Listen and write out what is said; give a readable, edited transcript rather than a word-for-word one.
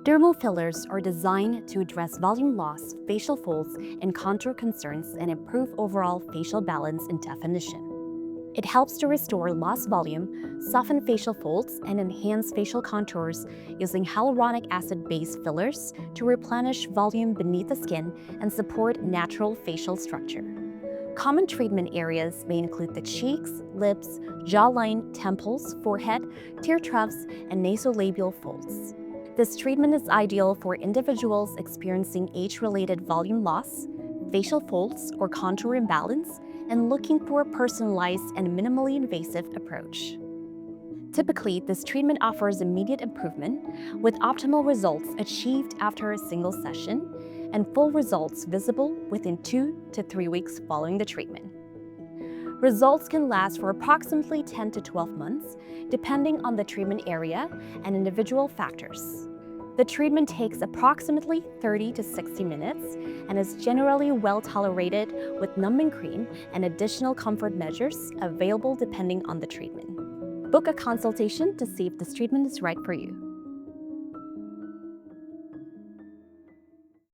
Dermal fillers are designed to address volume loss, facial folds, and contour concerns and improve overall facial balance and definition. It helps to restore lost volume, soften facial folds, and enhance facial contours using hyaluronic acid-based fillers to replenish volume beneath the skin and support natural facial structure. Common treatment areas may include the cheeks, lips, jawline, temples, forehead, tear troughs, and nasolabial folds. This treatment is ideal for individuals experiencing age-related volume loss, facial folds, or contour imbalance, and looking for a personalized and minimally invasive approach. Typically, this treatment offers immediate improvement, with optimal results achieved after a single session, and full results visible within 2 to 3 weeks following the treatment. Results can last for approximately 10 to 12 months, depending on the treatment area and individual factors. The treatment takes approximately 30 to 60 minutes and is generally well tolerated, with numbing cream and additional comfort measures available depending on the treatment. Book a consultation to see if this treatment is right for you.